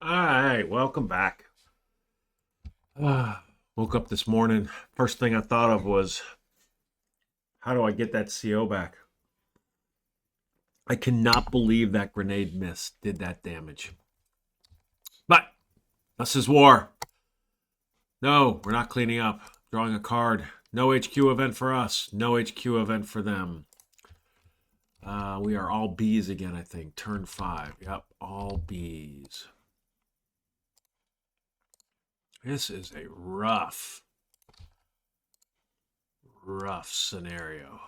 All right, welcome back. Woke up this morning. First thing I thought of was, how do I get that CO back? I cannot believe that grenade miss did that damage. But this is war. No, we're not cleaning up. Drawing a card. No HQ event for us. No HQ event for them. We are all Bs again, I think. Turn 5. Yep, all Bs. This is a rough scenario.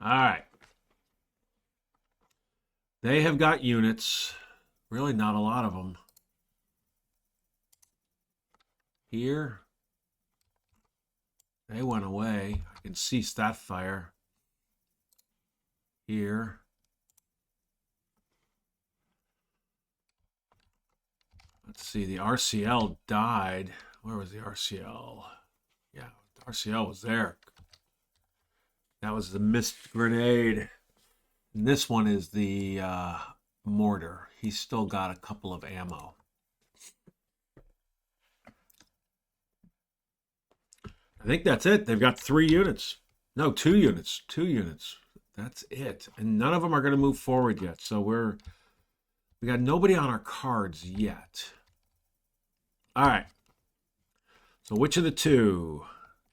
All right. They have got units. Really not a lot of them. Here. They went away. I can cease that fire. Here. Let's see. The RCL died. Where was the RCL? Yeah, the RCL was there. That was the missed grenade. And this one is the mortar. He's still got a couple of ammo. I think that's it. They've got 3 units. No, 2 units. 2 units. That's it. And none of them are going to move forward yet. So we got nobody on our cards yet. All right. So which of the 2?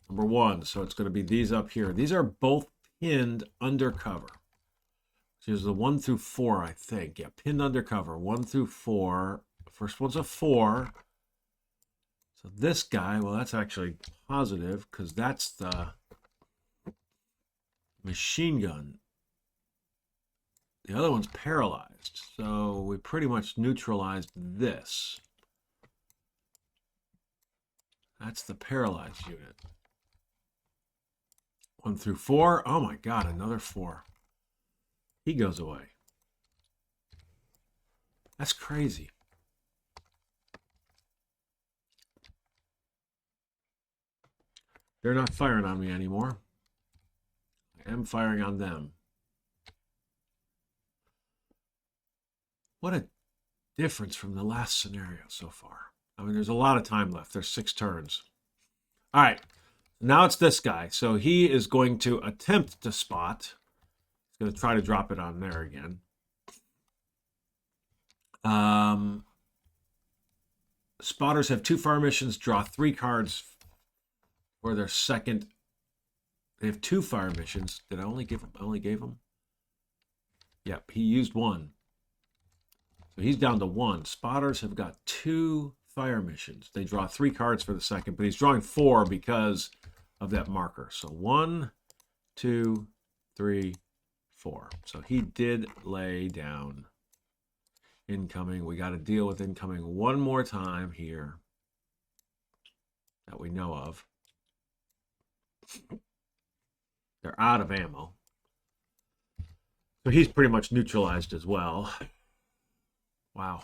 Number 1. So it's going to be these up here. These are both pinned undercover. So here's the 1 through 4, I think. Yeah, pinned undercover. 1 through 4. First one's a 4. So this guy, well, that's actually positive because that's the machine gun. The other one's paralyzed. So we pretty much neutralized this. That's the paralyzed unit. 1 through 4. Oh my God, another 4. He goes away. That's crazy. They're not firing on me anymore. I am firing on them. What a difference from the last scenario so far. I mean, there's a lot of time left. There's 6 turns. All right. Now it's this guy. So he is going to attempt to spot. He's going to try to drop it on there again. Spotters have 2 fire missions. Draw 3 cards for their second. They have 2 fire missions. Did I only give him? I only gave him? Yep, he used 1. So he's down to 1. Spotters have got 2 fire missions. They draw 3 cards for the second, but he's drawing 4 because of that marker. So 1, 2, 3, 4. So he did lay down incoming. We got to deal with incoming one more time here that we know of. They're out of ammo. So he's pretty much neutralized as well. Wow.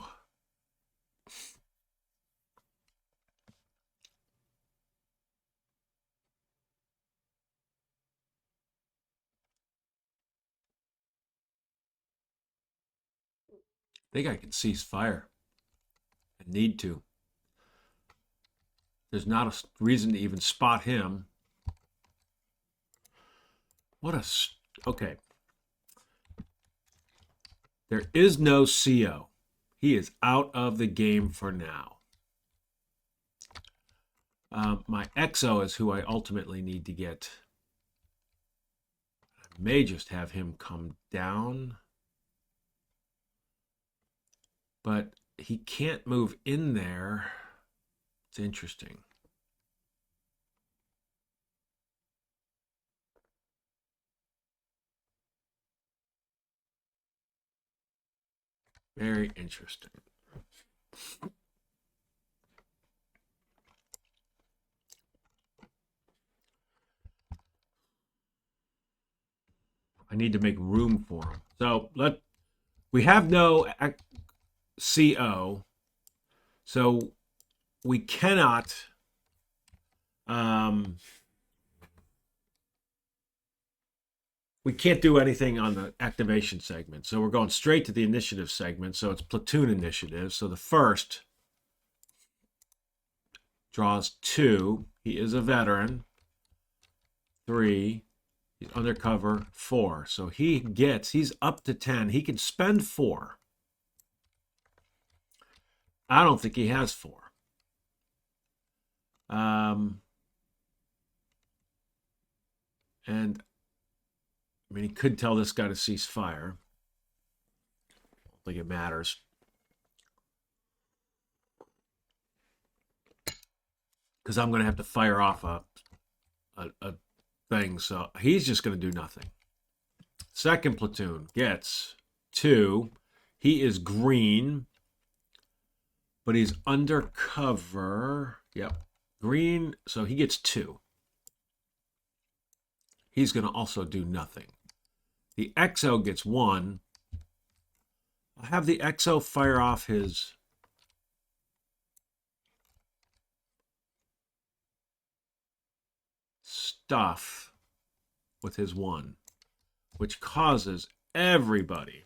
I think I can cease fire. I need to. There's not a reason to even spot him. What a... Okay. There is no CO. He is out of the game for now. My XO is who I ultimately need to get. I may just have him come down. But he can't move in there. It's interesting. Very interesting. I need to make room for him. So we have no CO, so we cannot we can't do anything on the activation segment. So we're going straight to the initiative segment. So it's platoon initiative. So the first draws 2. He is a veteran. 3. He's undercover. 4. So he's up to 10. He can spend 4. I don't think he has 4. And I mean, he could tell this guy to cease fire. I don't think it matters. Because I'm going to have to fire off a thing. So he's just going to do nothing. Second platoon gets 2. He is green, but he's undercover. Yep. Green, so he gets 2. He's going to also do nothing. The XO gets 1. I'll have the XO fire off his stuff with his 1, which causes everybody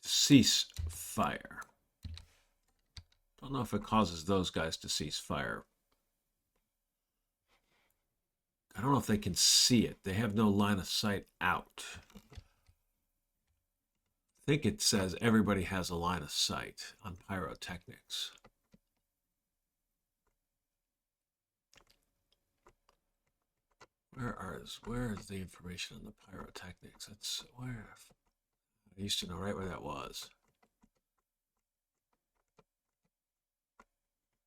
to cease fire. Don't know if it causes those guys to cease fire. I don't know if they can see it. They have no line of sight out. I think it says everybody has a line of sight on pyrotechnics. Where is the information on the pyrotechnics? That's where I used to know right where that was.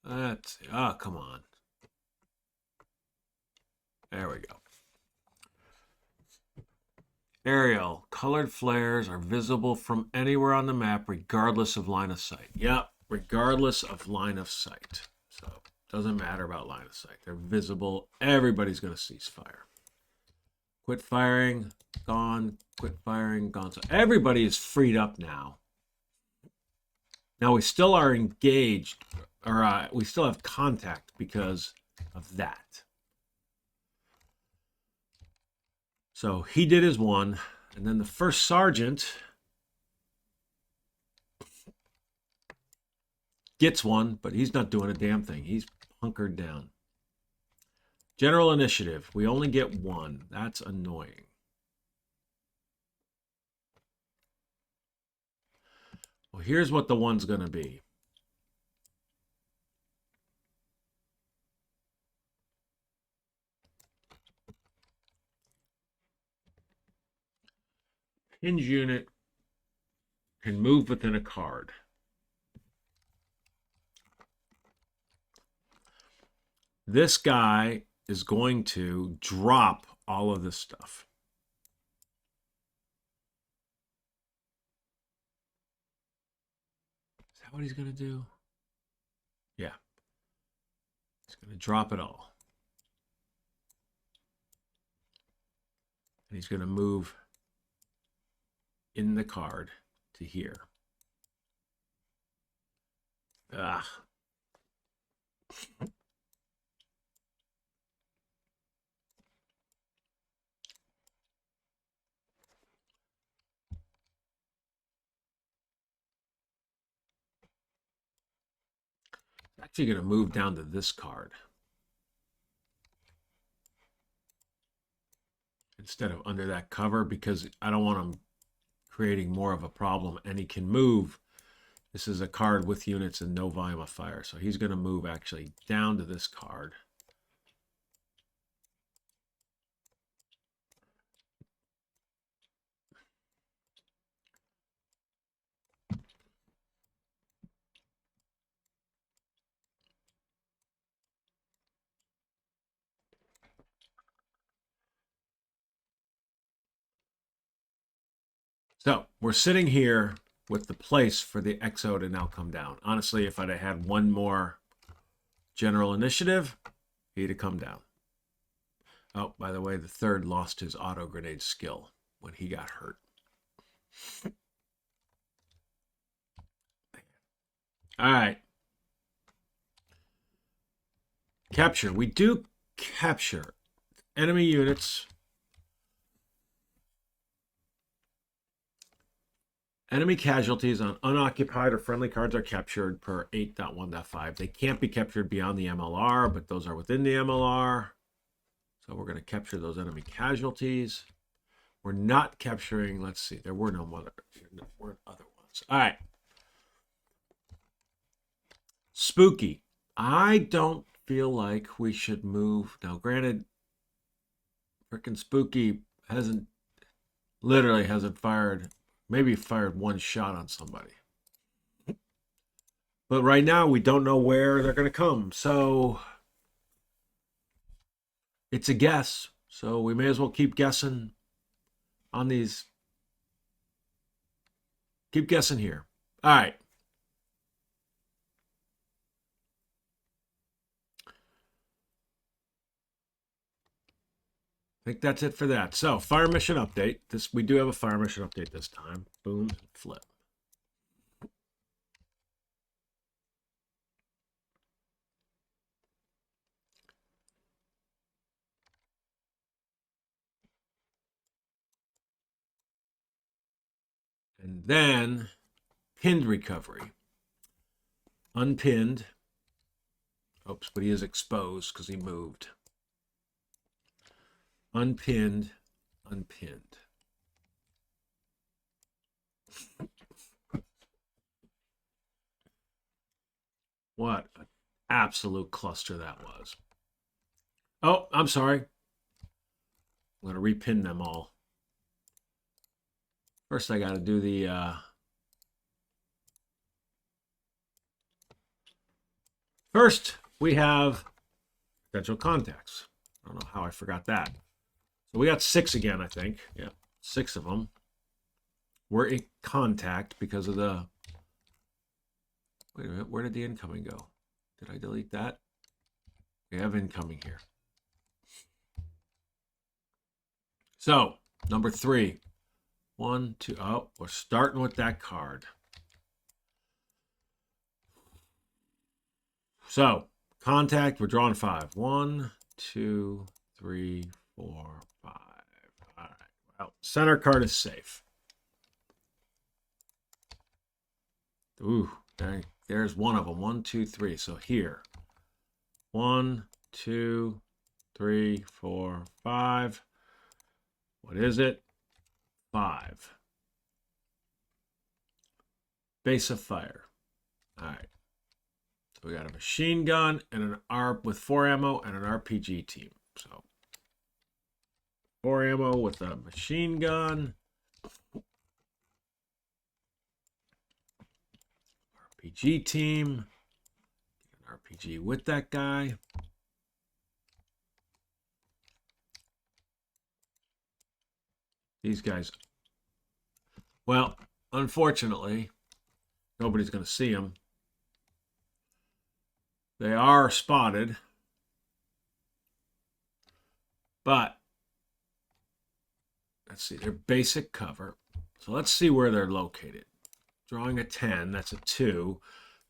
Let's see. Oh, come on. There we go. Aerial. Colored flares are visible from anywhere on the map, regardless of line of sight. Yep, regardless of line of sight. So it doesn't matter about line of sight. They're visible. Everybody's going to cease fire. Quit firing, gone. Quit firing, gone. So everybody is freed up now. Now we still are engaged, or we still have contact because of that. So he did his 1, and then the first sergeant gets 1, but he's not doing a damn thing. He's hunkered down. General initiative. We only get 1. That's annoying. Well, here's what the 1's going to be. Hinge unit can move within a card. This guy is going to drop all of this stuff. Is that what he's going to do? Yeah. He's going to drop it all. And he's going to move in the card to here. Ah. Actually going to move down to this card instead of under that cover because I don't want him creating more of a problem, and he can move. This is a card with units and no volume of fire, so he's going to move actually down to this card. So we're sitting here with the place for the XO to now come down. Honestly, if I'd have had 1 more general initiative, he'd have come down. Oh, by the way, the 3rd lost his auto grenade skill when he got hurt. All right. Capture. We do capture enemy units. Enemy casualties on unoccupied or friendly cards are captured per 8.1.5. They can't be captured beyond the MLR, but those are within the MLR. So we're going to capture those enemy casualties. We're not capturing, let's see, there weren't other ones. All right. Spooky. I don't feel like we should move. Now, granted, freaking Spooky literally hasn't fired, maybe fired one shot on somebody. But right now, we don't know where they're going to come. So it's a guess. So we may as well keep guessing on these. Keep guessing here. All right. I think that's it for that. So fire mission update. We do have a fire mission update this time. Boom, flip. And then pinned recovery. Unpinned. Oops, but he is exposed because he moved. Unpinned, unpinned. What an absolute cluster that was. Oh, I'm sorry. I'm going to repin them all. First, I got to do the... First, we have potential contacts. I don't know how I forgot that. So we got 6 again, I think. Yeah, 6 of them. We're in contact because of the... Wait a minute, where did the incoming go? Did I delete that? We have incoming here. So, number 3. 1, 2, oh, we're starting with that card. So, contact, we're drawing 5. 1, 2, 3, 4, 5. All right. Well, center card is safe. Ooh, there's one of them. 1, 2, 3. So here. 1, 2, 3, 4, 5. What is it? 5. Base of fire. All right. So we got a machine gun and an ARP with 4 ammo and an RPG team. So 4 ammo with a machine gun. RPG team. An RPG with that guy. These guys. Well, unfortunately, nobody's going to see them. They are spotted. But, let's see, they're basic cover. So let's see where they're located. Drawing a 10, that's a 2.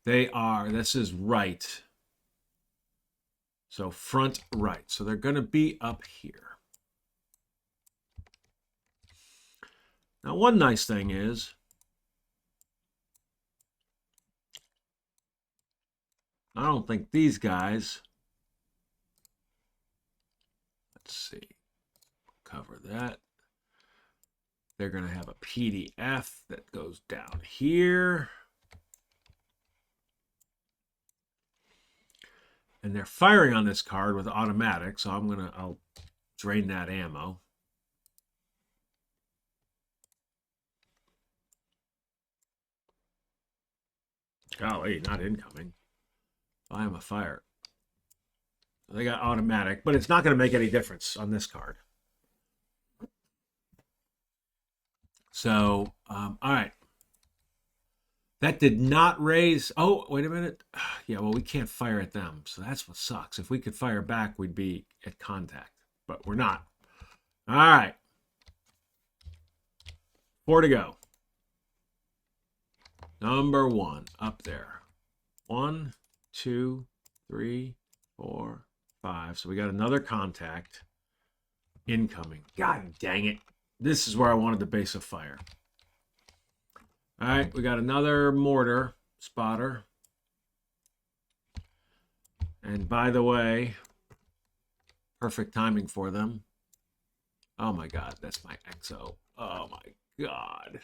They are, this is right. So front right. So they're going to be up here. Now, one nice thing is, I don't think these guys, let's see, cover that. They're going to have a PDF that goes down here. And they're firing on this card with automatic, so I'll drain that ammo. Golly, not incoming. I am a fire. They got automatic, but it's not going to make any difference on this card. So, all right. That did not raise. Oh, wait a minute. Yeah, well, we can't fire at them. So that's what sucks. If we could fire back, we'd be at contact. But we're not. All right. 4 to go. Number 1 up there. 1, 2, 3, 4, 5. So we got another contact incoming. God dang it. This is where I wanted the base of fire. All right, we got another mortar spotter. And by the way, perfect timing for them. Oh my God, that's my XO. Oh my God.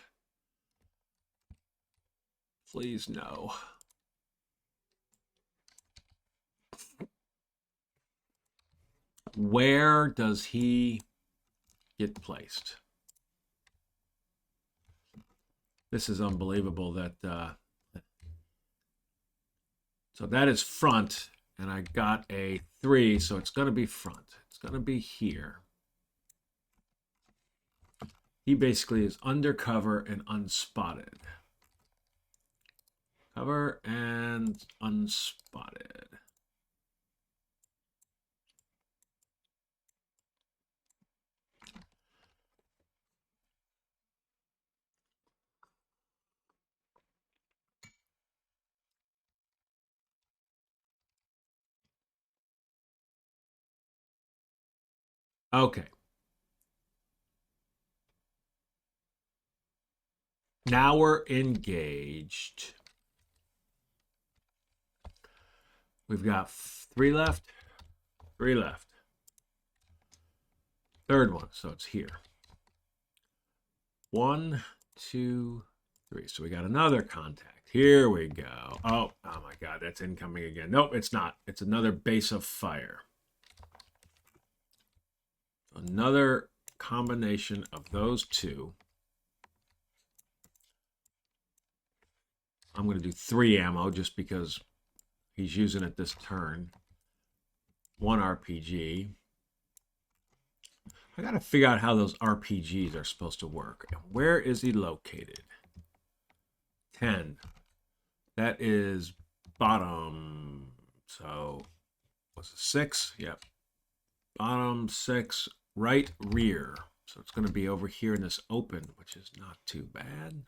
Please no. Where does he get placed? This is unbelievable that so that is front, and I got a 3, so it's going to be front. It's going to be here. He basically is undercover and unspotted. Cover and unspotted. Okay. Now we're engaged. We've got 3 left, 3 left. Third one, so it's here. 1, 2, 3. So we got another contact. Here we go. Oh my God, that's incoming again. Nope, it's not. It's another base of fire. Another combination of those two. I'm going to do 3 ammo just because he's using it this turn. 1 RPG. I got to figure out how those RPGs are supposed to work. And where is he located? 10. That is bottom. So, what's it? 6? Yep. Bottom 6, right rear. So it's going to be over here in this open, which is not too bad.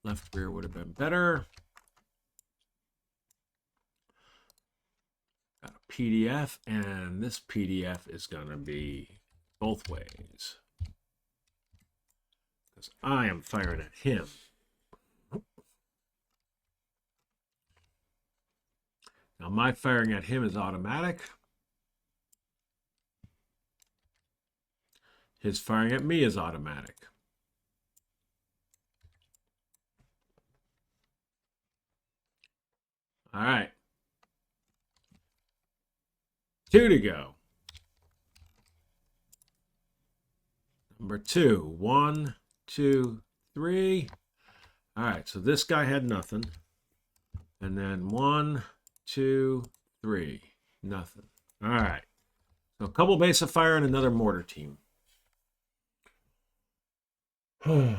Left rear would have been better. Got a PDF, and this PDF is going to be both ways. Because I am firing at him. Now my firing at him is automatic. His firing at me is automatic. All right. 2 to go. Number 2. 1, 2, 3. All right, so this guy had nothing. And then 1, 2, 3. Nothing. All right. So a couple base of fire and another mortar team. All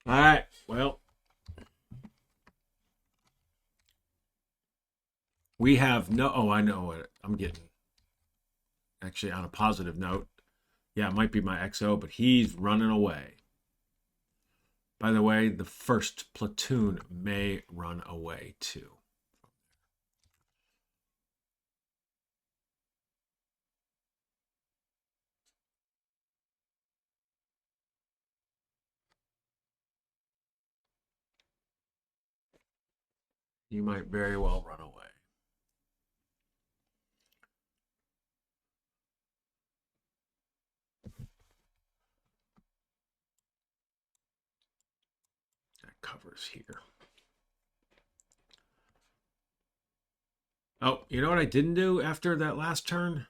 right. Well, we have no. Oh, I know what I'm getting. Actually, on a positive note, yeah, it might be my XO, but he's running away. By the way, the first platoon may run away too. You might very well run away. That covers here. Oh, you know what I didn't do after that last turn?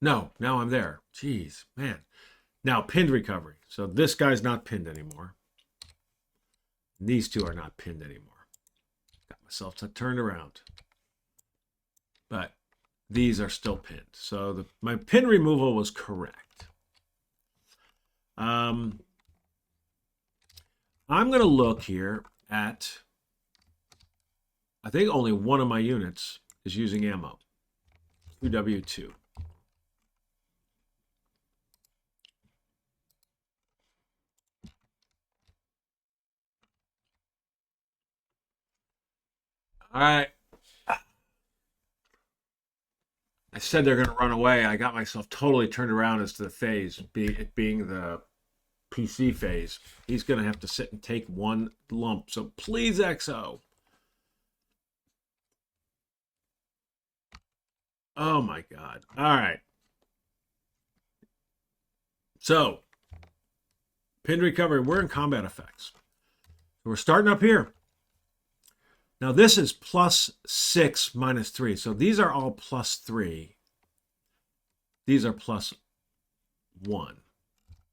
No, now I'm there. Jeez, man. Now, pinned recovery. So this guy's not pinned anymore. These two are not pinned anymore. Got myself turned around. But these are still pinned. So my pin removal was correct. I'm going to look here at, I think only one of my units is using ammo. 2W2. All right. I said they're going to run away. I got myself totally turned around as to the phase, it being the PC phase. He's going to have to sit and take one lump. So please, XO. Oh my God. All right. So, pinned recovery. We're in combat effects. We're starting up here. Now this is +6 -3. So these are all +3. These are +1.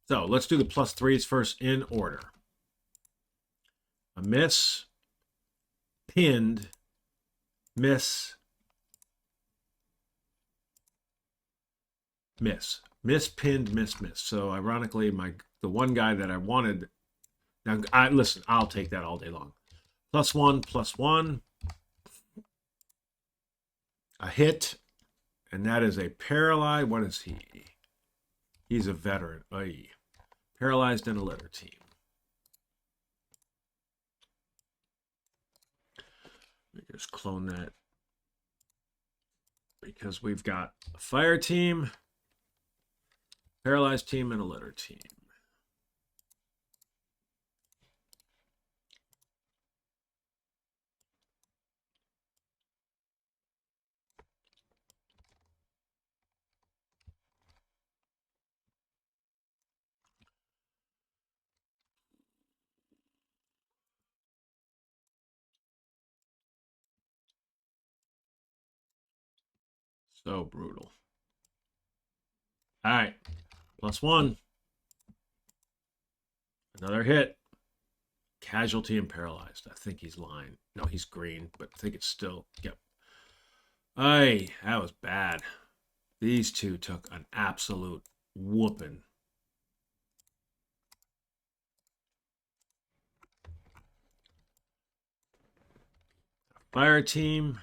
So let's do the +3s first in order. A miss, pinned, miss, miss. Miss, pinned, miss, miss. So ironically, the one guy that I wanted. Now, listen, I'll take that all day long. +1, +1. A hit, and that is a paralyzed. What is he? He's a veteran. Aye. Paralyzed in a litter team. Let me just clone that. Because we've got a fire team, paralyzed team, and a litter team. So brutal. All right. +1. Another hit. Casualty and paralyzed. I think he's lying. No, he's green, but I think it's still. Yep. Aye, that was bad. These two took an absolute whooping. Fire team.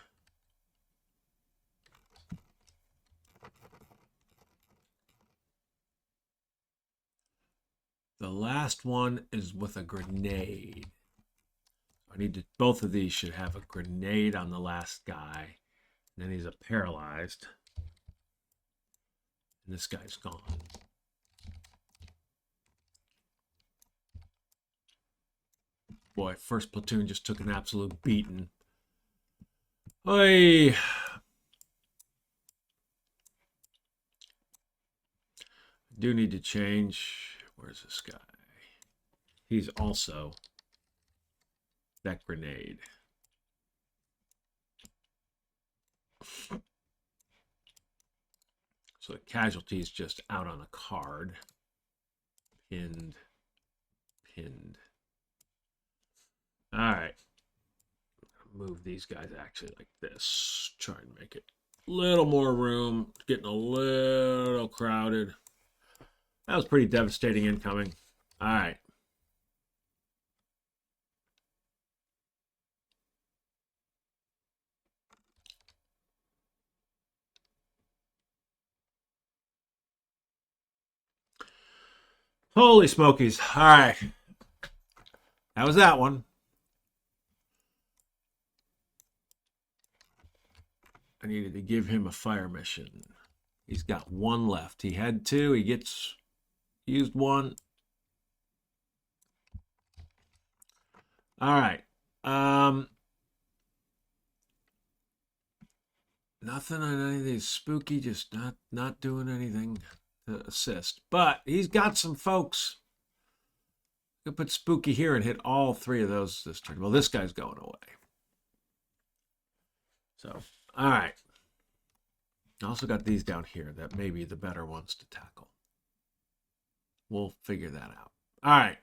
The last one is with a grenade. I need to. Both of these should have a grenade on the last guy. And then he's a paralyzed. And this guy's gone. Boy, first platoon just took an absolute beating. Oy. Do need to change. Where's this guy? He's also that grenade. So the casualty is just out on a card. Pinned. Pinned. All right. Move these guys actually like this. Try and make it a little more room. Getting a little crowded. That was pretty devastating incoming. All right. Holy smokies. All right. That was that one. I needed to give him a fire mission. He's got one left. He had two. He gets used one. All right. Nothing on any of these spooky, just not doing anything to assist. But he's got some folks. Could put spooky here and hit all three of those this turn. Well, this guy's going away. So, all right. I also got these down here that may be the better ones to tackle. We'll figure that out. All right.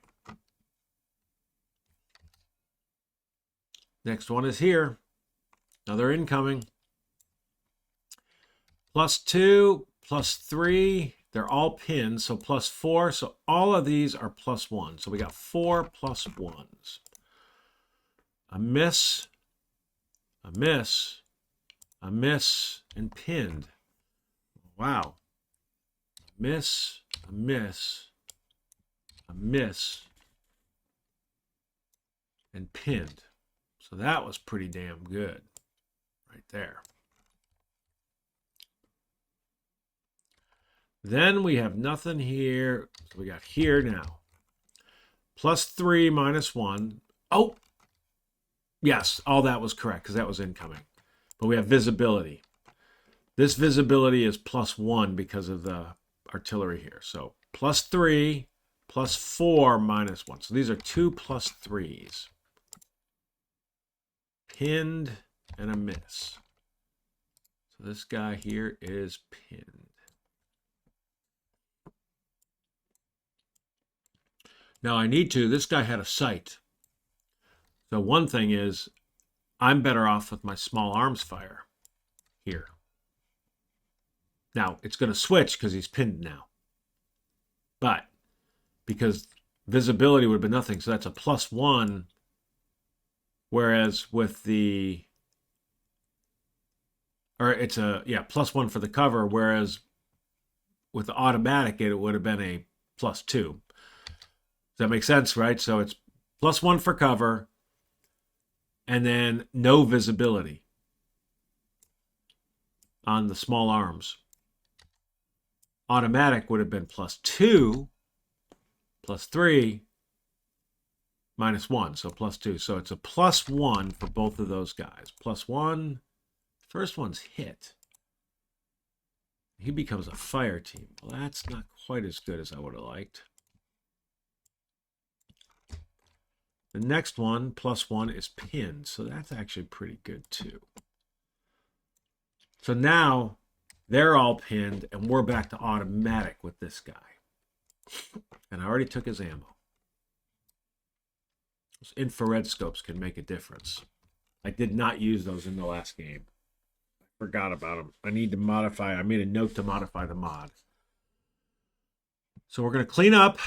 Next one is here. Another incoming. +2, +3. They're all pinned, so +4. So all of these are +1. So we got 4 +1s. A miss, a miss, a miss, and pinned. Wow. Miss, a miss, a miss, and pinned. So So that was pretty damn good right there. Then we have nothing here. So we got here now. +3 -1. Oh, yes, all that was correct because that was incoming. But we have visibility. This visibility is +1 because of the artillery here. So +3, +4, -1. So these are 2 +3s. Pinned and a miss. So this guy here is pinned. Now I need to, this guy had a sight. So one thing is, I'm better off with my small arms fire here. Now, it's going to switch because he's pinned now. But because visibility would have been nothing, so that's a +1. Whereas with the, or it's a, yeah, +1 for the cover. Whereas with the automatic, it would have been a +2. Does that make sense, right? So it's +1 for cover and then no visibility on the small arms. Automatic would have been +2, +3, -1, so +2. So it's a +1 for both of those guys. +1, first one's hit. He becomes a fire team. Well, that's not quite as good as I would have liked. The next one, +1, is pinned. So that's actually pretty good too. So now they're all pinned and we're back to automatic with this guy. And I already took his ammo. Those infrared scopes can make a difference. I did not use those in the last game. I forgot about them. I need to modify. I made a note to modify the mod. So we're going to clean up.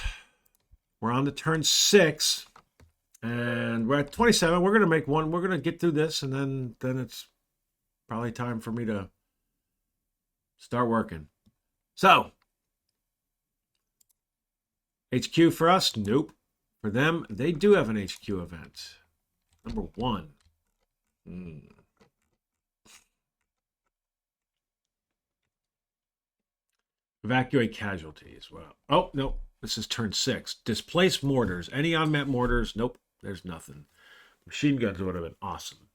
We're on to turn 6. And we're at 27. We're going to make one. We're going to get through this. And then it's probably time for me to start working. So, HQ for us? Nope. For them, they do have an HQ event. Number 1. Evacuate casualties. Well, oh, no. This is turn 6. Displace mortars. Any unmet mortars? Nope. There's nothing. Machine guns would have been awesome.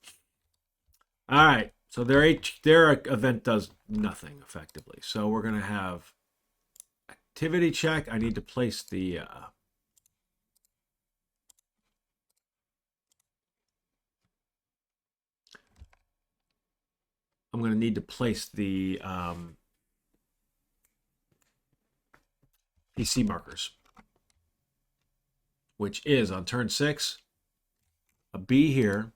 All right. So their event does nothing effectively. So we're going to have activity check. I need to place the I'm going to need to place the PC markers, which is on turn 6, a B here.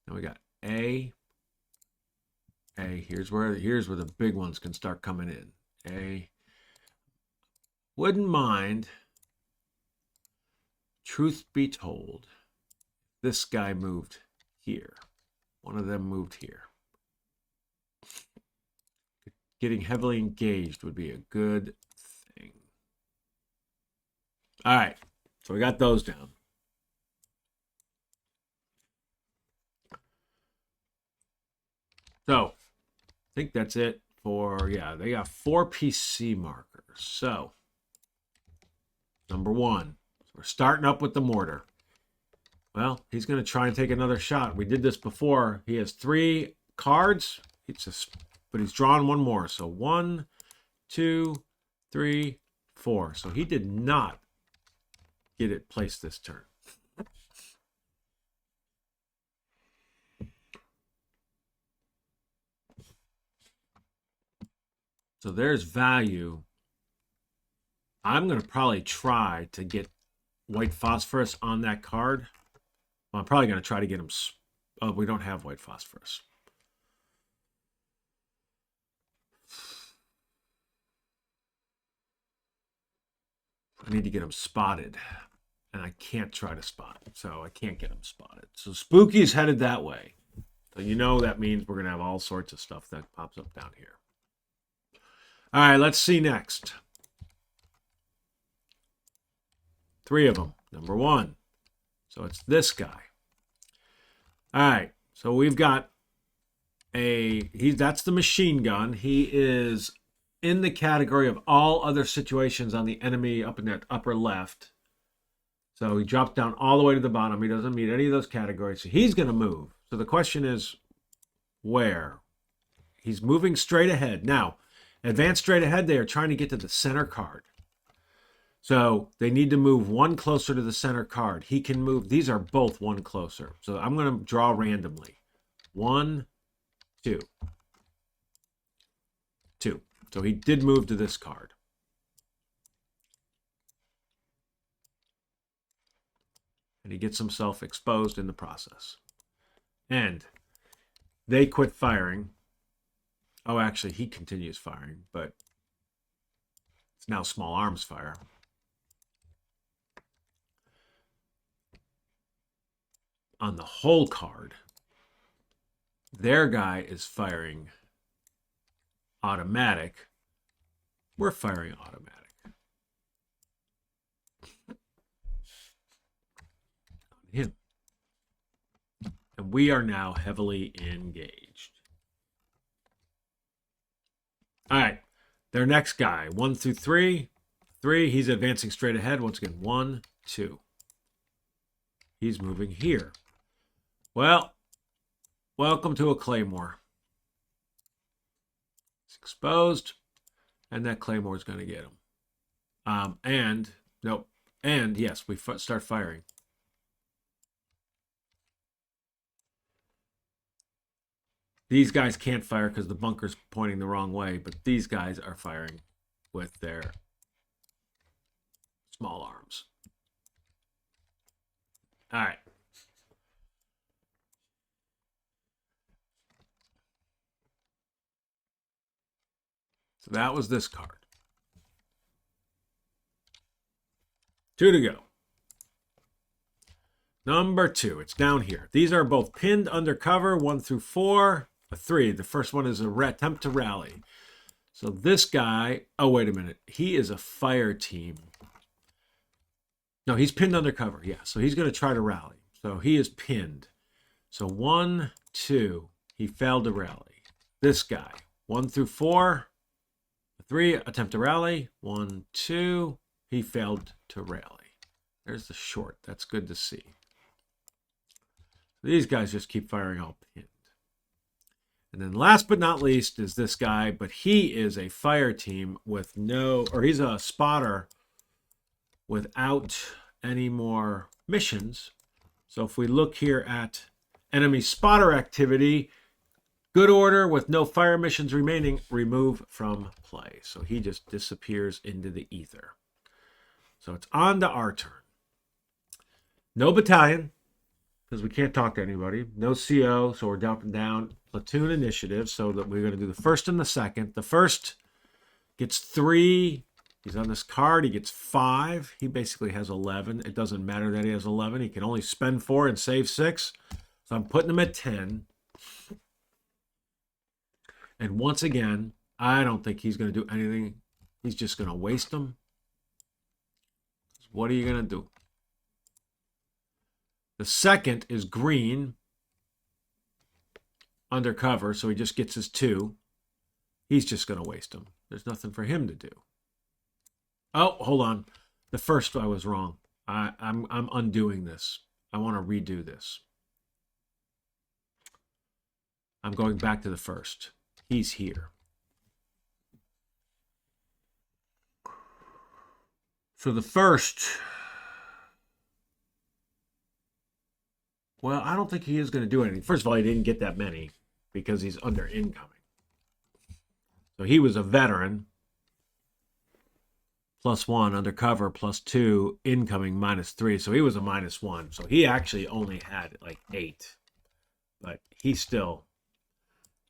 Then we got A. Here's where the big ones can start coming in. A. Wouldn't mind, truth be told, this guy moved here. One of them moved here. Getting heavily engaged would be a good thing. All right, so we got those down. So, I think that's it for, yeah, they got 4 PC markers. So, number 1, we're starting up with the mortar. Well, he's going to try and take another shot. We did this before. He has 3 cards, but he's drawn 1 more. So 1, 2, 3, 4. So he did not get it placed this turn. So there's value. I'm going to probably try to get white phosphorus on that card. Well, I'm probably going to try to get him. Oh, we don't have white phosphorus. I need to get him spotted. And I can't try to spot. So I can't get him spotted. So Spooky's headed that way. So you know that means we're going to have all sorts of stuff that pops up down here. All right, let's see next. 3 of them. Number 1. So it's this guy. All right. So we've got that's the machine gun. He is in the category of all other situations on the enemy up in that upper left. So he drops down all the way to the bottom. He doesn't meet any of those categories. So he's going to move. So the question is, where? He's moving straight ahead. Now, advanced straight ahead, they are trying to get to the center card. So they need to move one closer to the center card. He can move. These are both one closer. So I'm going to draw randomly. 1, 2. 2. So he did move to this card. And he gets himself exposed in the process. And they quit firing. Oh, actually, he continues firing, but it's now small arms fire. On the whole card, their guy is firing automatic. We're firing automatic. Him. And we are now heavily engaged. All right. Their next guy, 1 through 3. 3, he's advancing straight ahead. Once again, 1, 2. He's moving here. Well, welcome to a claymore. It's exposed, and that claymore is going to get him. And yes, we start firing. These guys can't fire because the bunker's pointing the wrong way, but these guys are firing with their small arms. All right. So that was this card. 2 to go. Number 2, it's down here. These are both pinned under cover, 1 through 4. A 3. The first one is a attempt to rally. So this guy, oh, wait a minute. He is a fire team. No, he's pinned under cover. Yeah, so he's going to try to rally. So he is pinned. So 1, 2, he failed to rally. This guy, 1 through 4. 3, attempt to rally. 1, 2, he failed to rally. There's the short. That's good to see. These guys just keep firing all pinned. And then last but not least is this guy, but he is a fire team with he's a spotter without any more missions. So if we look here at enemy spotter activity, good order with no fire missions remaining, remove from play. So he just disappears into the ether. So it's on to our turn. No battalion, because we can't talk to anybody. No CO, so we're dropping down platoon initiative, so that we're going to do the first and the second. The first gets 3. He's on this card. He gets 5. He basically has 11. It doesn't matter that he has 11. He can only spend 4 and save 6. So I'm putting him at 10. And once again, I don't think he's going to do anything. He's just going to waste them. What are you going to do? The second is green, undercover, so he just gets his 2. He's just going to waste them. There's nothing for him to do. Oh, hold on. The first I was wrong. I'm undoing this. I want to redo this. I'm going back to the first. He's here. So the first... Well, I don't think he is going to do anything. First of all, he didn't get that many because he's under incoming. So he was a veteran. +1, undercover, +2, incoming, -3. So he was a -1. So he actually only had like 8. But he's still...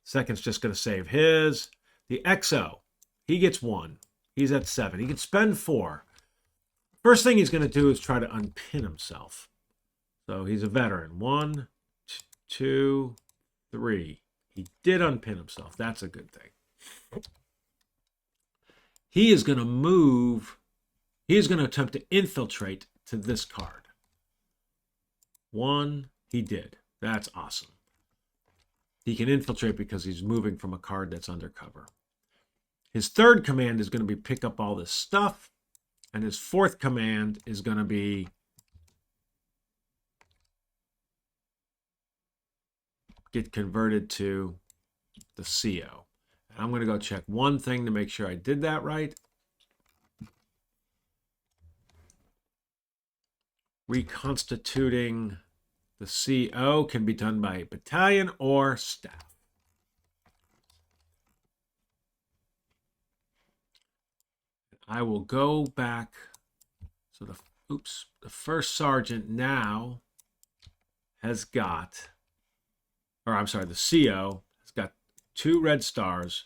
Second's just going to save his. The XO, he gets 1. He's at 7. He can spend 4. First thing he's going to do is try to unpin himself. So he's a veteran. 1, 2, 3. He did unpin himself. That's a good thing. He is going to move. He is going to attempt to infiltrate to this card. 1, he did. That's awesome. He can infiltrate because he's moving from a card that's undercover. His third command is going to be pick up all this stuff. And his fourth command is going to be get converted to the CO. And I'm going to go check one thing to make sure I did that right. Reconstituting the CO can be done by battalion or staff. I will go back. So the first sergeant now has got, or I'm sorry, the CO has got 2 red stars.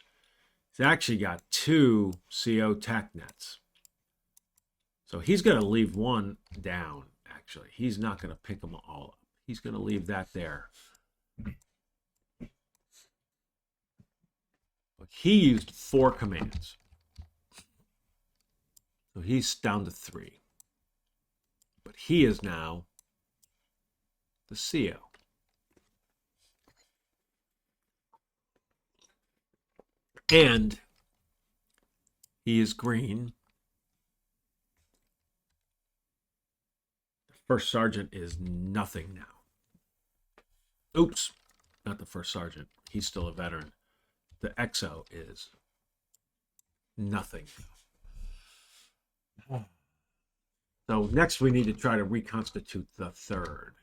He's actually got 2 CO tac nets. So he's going to leave one down, actually. He's not going to pick them all up. He's going to leave that there. But he used 4 commands. So he's down to 3. But he is now the CO. And he is green. The first sergeant is nothing now. Oops, not the first sergeant. He's still a veteran. The XO is nothing. So next we need to try to reconstitute the third.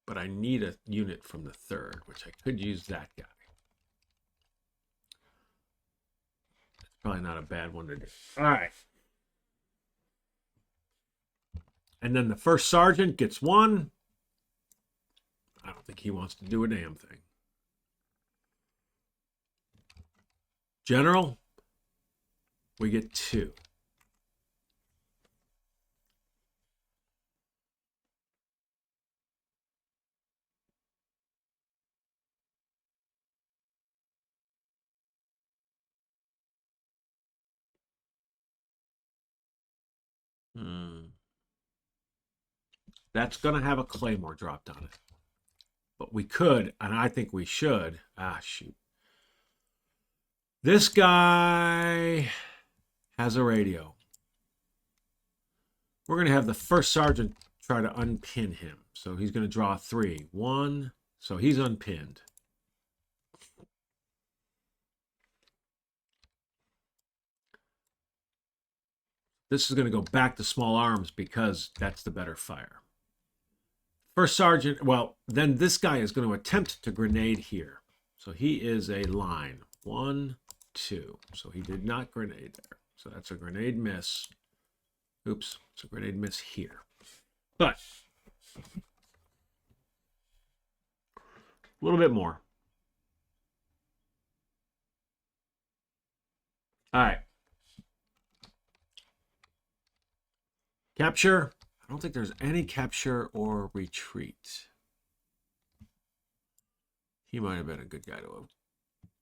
But I need a unit from the third, which I could use that guy. That's probably not a bad one to do. All right. And then the first sergeant gets 1. I don't think he wants to do a damn thing. General, we get 2. That's going to have a claymore dropped on it. But we could, and I think we should. Shoot. This guy has a radio. We're going to have the first sergeant try to unpin him. So he's going to draw 3. 1. So he's unpinned. This is going to go back to small arms because that's the better fire. First sergeant, well, then this guy is going to attempt to grenade here. So he is a line. 1, 2. So he did not grenade there. So that's a grenade miss. Oops, it's a grenade miss here. But a little bit more. All right. Capture. I don't think there's any capture or retreat. He might have been a good guy to have.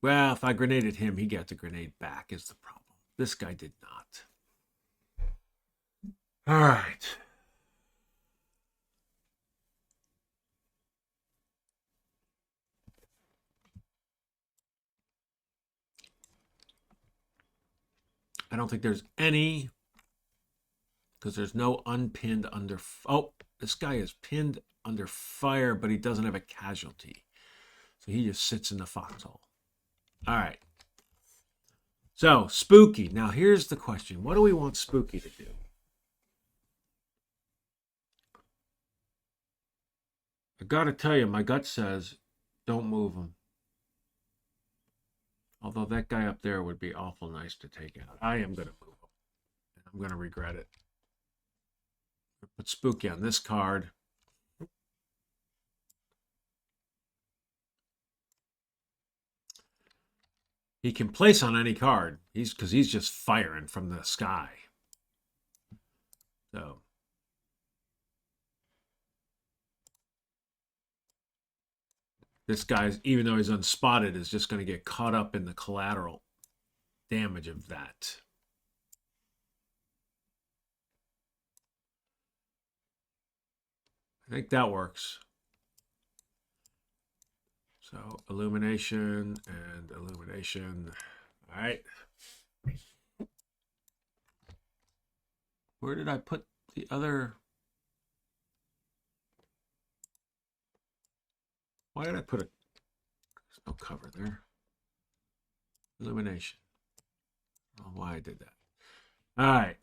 Well, if I grenaded him, he got the grenade back is the problem. This guy did not. All right. I don't think there's any, because there's no unpinned under. Oh, this guy is pinned under fire, but he doesn't have a casualty. So he just sits in the foxhole. All right. So, Spooky. Now, here's the question. What do we want Spooky to do? I got to tell you, my gut says don't move him. Although that guy up there would be awful nice to take out. I am going to move him. I'm going to regret it. Put Spooky on this card. He can place on any card. Because he's just firing from the sky. So this guy, even though he's unspotted, is just going to get caught up in the collateral damage of that. I think that works. So illumination and illumination. All right. Where did I put the other? Why did I put a? There's no cover there. Illumination. I don't know why I did that. All right.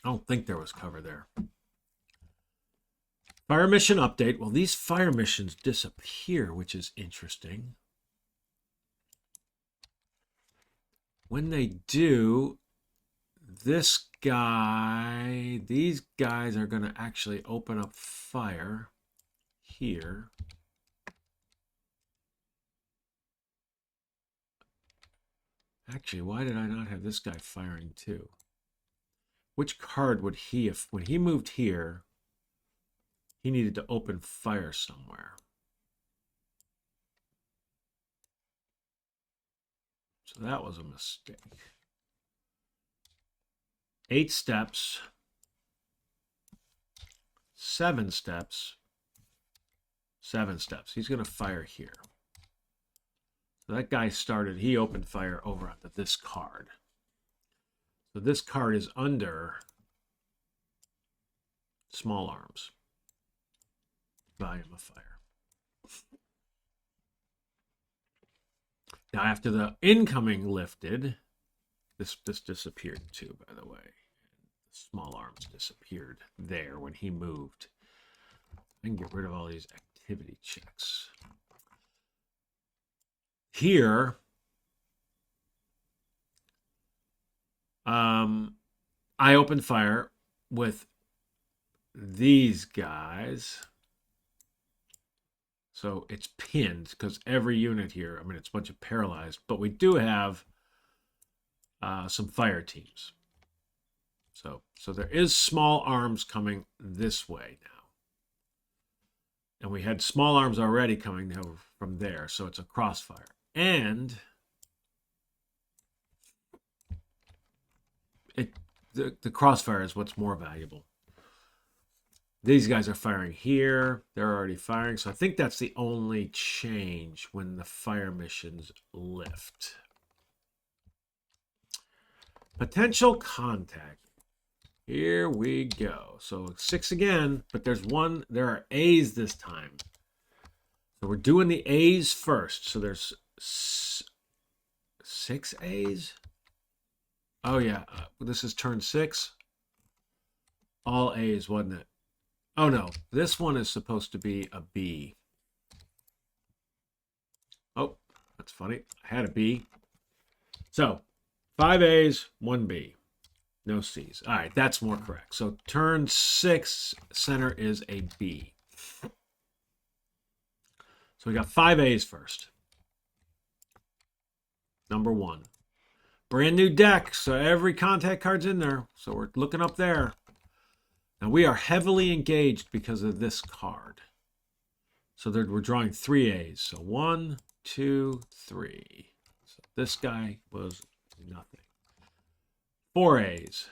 I don't think there was cover there. Fire mission update. Well, these fire missions disappear, which is interesting. When they do, these guys are going to actually open up fire here. Actually, why did I not have this guy firing too? Which card would he, if when he moved here, he needed to open fire somewhere? So that was a mistake. 8 steps, 7 steps, 7 steps. He's going to fire here. So that guy started, he opened fire over onto this card. So this card is under small arms. Volume of fire. Now after the incoming lifted, this disappeared too, by the way. Small arms disappeared there when he moved. I can get rid of all these activity checks. Here, I opened fire with these guys. So it's pinned because every unit here, I mean, it's a bunch of paralyzed, but we do have some fire teams. So there is small arms coming this way now. And we had small arms already coming from there, so it's a crossfire. And the crossfire is what's more valuable. These guys are firing here. They're already firing. So I think that's the only change when the fire missions lift. Potential contact. Here we go. So 6 again, but there are A's this time. So we're doing the A's first. So there's 6 A's. Oh yeah, this is turn 6. All A's, wasn't it? Oh no, this one is supposed to be a B. Oh, that's funny. I had a B. So 5 A's, 1 B. No C's. All right, that's more correct. So turn 6 center is a B. So we got 5 A's first. Number 1. Brand new deck, so every contact card's in there. So we're looking up there. Now we are heavily engaged because of this card. So we're drawing 3 A's. So 1, 2, 3. So this guy was nothing. 4 A's.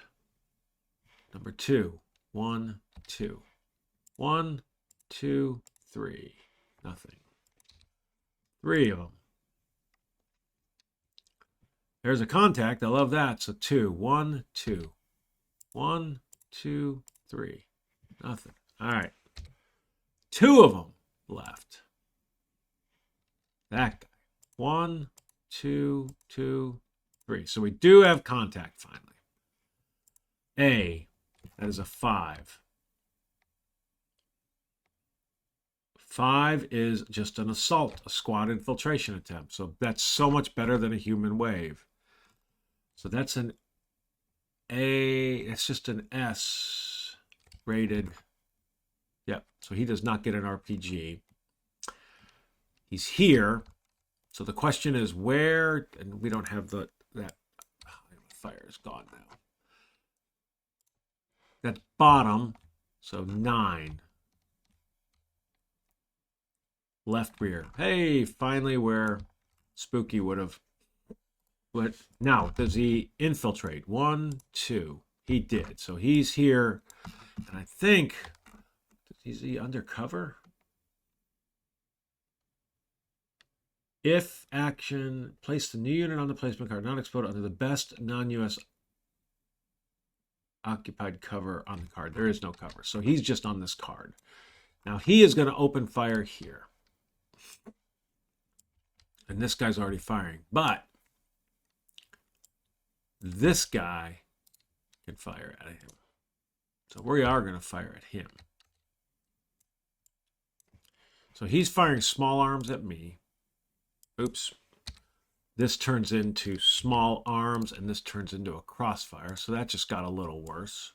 Number 2. 1, 2. 1, 2, 3. Nothing. 3 of them. There's a contact. I love that. So 2. 1, 2. 1, 2, 3. Nothing. All right. 2 of them left. That guy. 1, 2, 2, 3. So we do have contact finally. A. That is a 5. 5 is just an assault, a squad infiltration attempt. So that's so much better than a human wave. So that's an A. It's just an S rated. Yep. So he does not get an RPG. He's here. So the question is where, and we don't have that fire is gone now. That's bottom. So 9. Left rear. Hey, finally where Spooky would have. But now, does he infiltrate? 1, 2. He did. So he's here And I think, is he undercover? If action, place the new unit on the placement card, not explode under the best non-US occupied cover on the card. There is no cover. So he's just on this card. Now he is going to open fire here. And this guy's already firing. But this guy can fire at him. So we are going to fire at him. So he's firing small arms at me. Oops. This turns into small arms, and this turns into a crossfire. So that just got a little worse.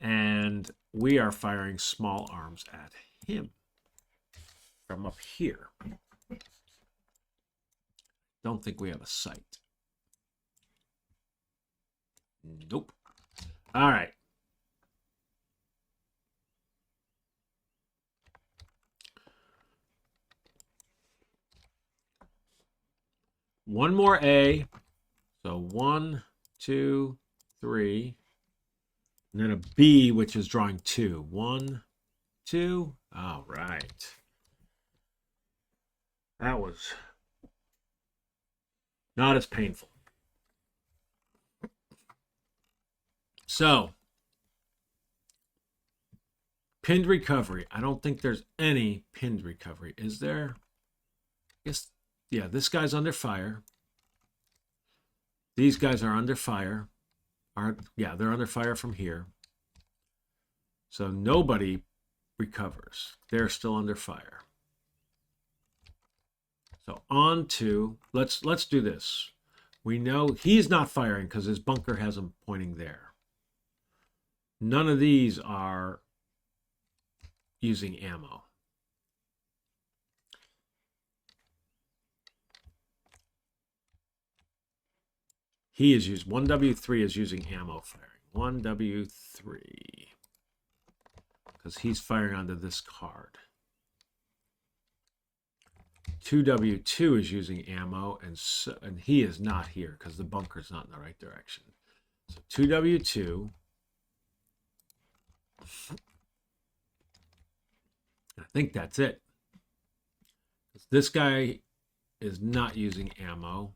And we are firing small arms at him from up here. Don't think we have a sight. Nope. All right. One more A. So 1, 2, 3. And then a B, which is drawing 2. 1, 2. All right. That was not as painful. So, pinned recovery. I don't think there's any pinned recovery. Is there? I guess, yeah, this guy's under fire. These guys are under fire. Yeah, they're under fire from here. So nobody recovers. They're still under fire. So on to, let's do this. We know he's not firing because his bunker has him pointing there. None of these are using ammo. He is used, 1W3 is using ammo firing. 1W3. Because he's firing onto this card. 2W2 is using ammo, and he is not here because the bunker's not in the right direction. So 2W2. I think that's it. This guy is not using ammo.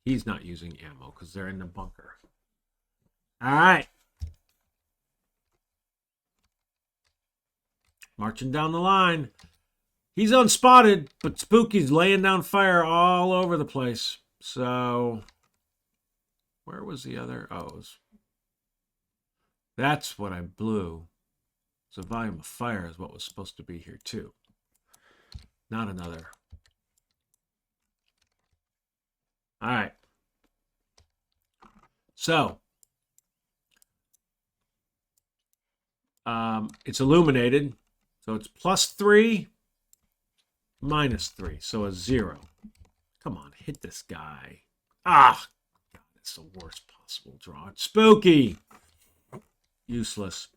He's not using ammo because they're in the bunker. All right. Marching down the line. He's unspotted, but Spooky's laying down fire all over the place. So, where was the other? Oh, that's what I blew. So volume of fire is what was supposed to be here too. Not another. All right. So, it's illuminated. So it's +3, -3. So a 0. Come on, hit this guy. Ah, God, it's the worst possible draw. It's Spooky. Useless.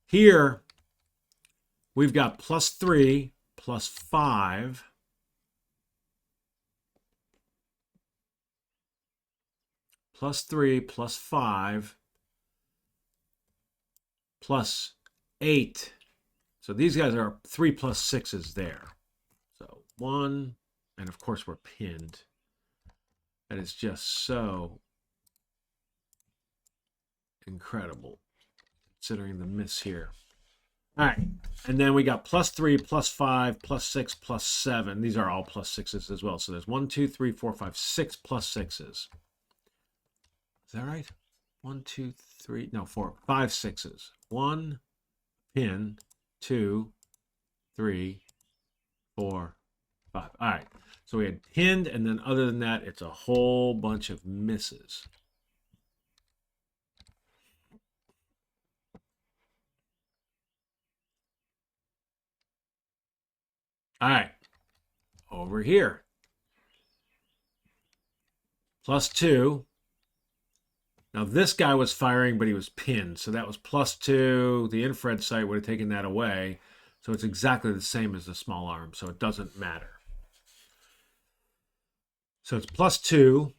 Here, we've got +3, +5. +3, +5, +8. So these guys are 3 + 6s there. So 1, and of course we're pinned. That is just so incredible, considering the miss here. All right, and then we got +3, +5, +6, +7. These are all +6s as well. So there's 1, 2, 3, 4, 5, 6 +6s. Is that right? 1, 2, 3, no, 4, 5 6s. 1, pin, 2, 3, 4, 5. All right. So we had pinned, and then other than that, it's a whole bunch of misses. All right. Over here. +2. Now this guy was firing, but he was pinned. So that was +2. The infrared sight would have taken that away. So it's exactly the same as the small arm. So it doesn't matter. So it's +2,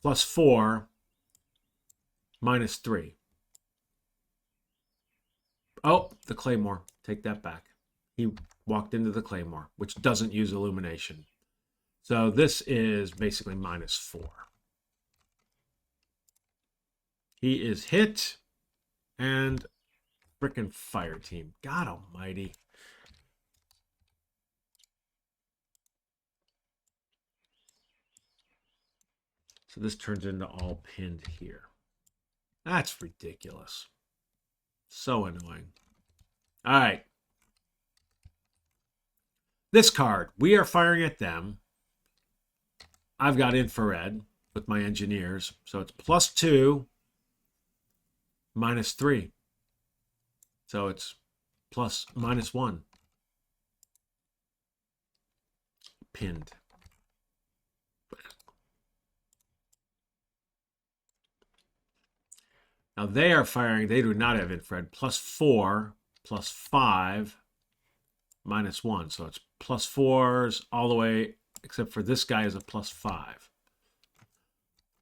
+4, -3. Oh, the Claymore. Take that back. He walked into the Claymore, which doesn't use illumination. So this is basically -4. He is hit and frickin' fire team. God almighty. So this turns into all pinned here. That's ridiculous. So annoying. All right. This card, we are firing at them. I've got infrared with my engineers. So it's +2, -3. So it's -1. Pinned. Now they are firing, they do not have infrared, +4, +5, -1. So it's +4s all the way, except for this guy is a +5.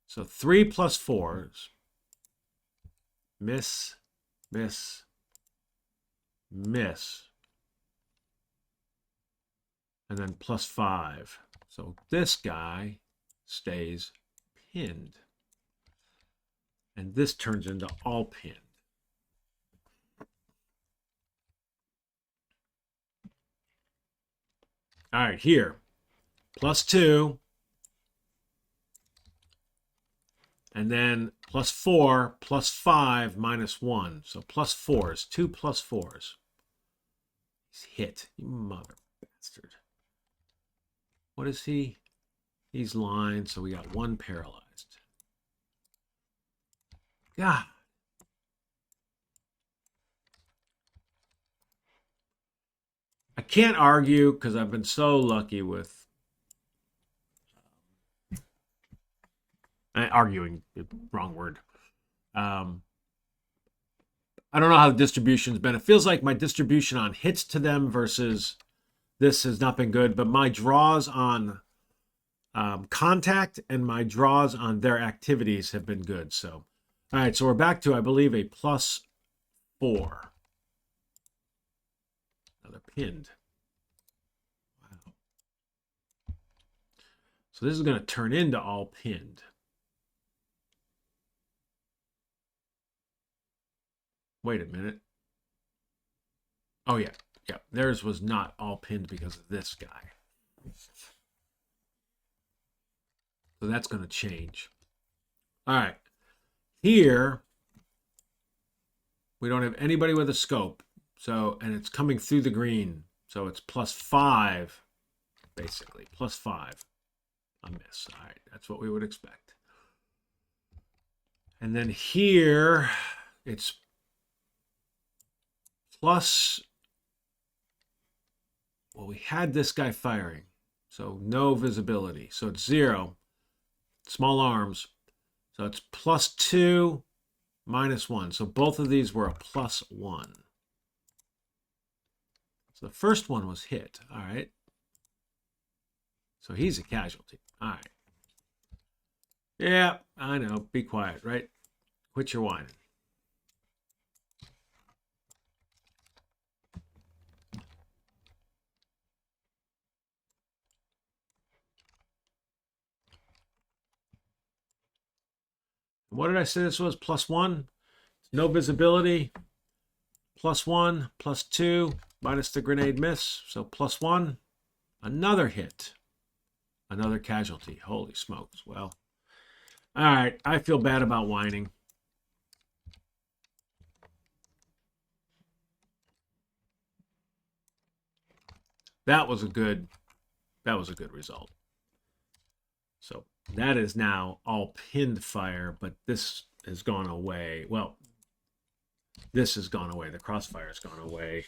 So 3 +4s. Miss, miss, miss. And then +5. So this guy stays pinned. And this turns into all pinned. All right, here, +2. And then +4, +5, -1. So +4s, 2 +4s. He's hit, you mother bastard. What is he? He's lined, so we got 1 paralyzed. God. I can't argue because I've been so lucky with arguing, wrong word. I don't know how the distribution's been. It feels like my distribution on hits to them versus this has not been good, but my draws on contact and my draws on their activities have been good. So, all right, so we're back to, I believe, a +4. Another pinned. Wow. So this is going to turn into all pinned. Wait a minute. Oh, yeah. Yeah, theirs was not all pinned because of this guy. So that's going to change. All right. Here, we don't have anybody with a scope. So, and it's coming through the green. So it's +5, basically. +5. A miss. All right. That's what we would expect. And then here, it's plus, well, we had this guy firing. So no visibility. So it's 0. Small arms. So it's +2, -1. So both of these were a +1. So the first one was hit. All right. So he's a casualty. All right. Yeah, I know. Be quiet, right? Quit your whining. What did I say this was? +1? No visibility. +1, +2, minus the grenade miss. So +1. Another hit. Another casualty. Holy smokes. Well, all right. I feel bad about whining. That was a good result. So that is now all pinned fire, but this has gone away. Well, this has gone away. The crossfire has gone away.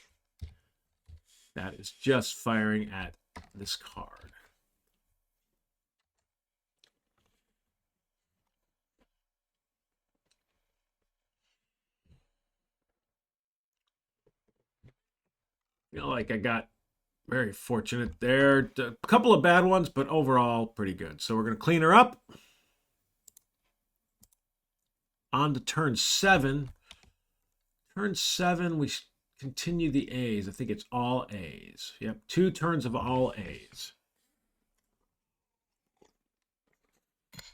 That is just firing at this card. You know, like I got very fortunate there. A couple of bad ones, but overall pretty good. So we're going to clean her up. On to turn 7. Turn 7, we continue the A's. I think it's all A's. Yep, 2 turns of all A's.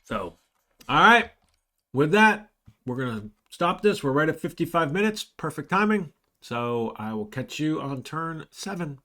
So, all right. With that, we're going to stop this. We're right at 55 minutes. Perfect timing. So I will catch you on turn 7.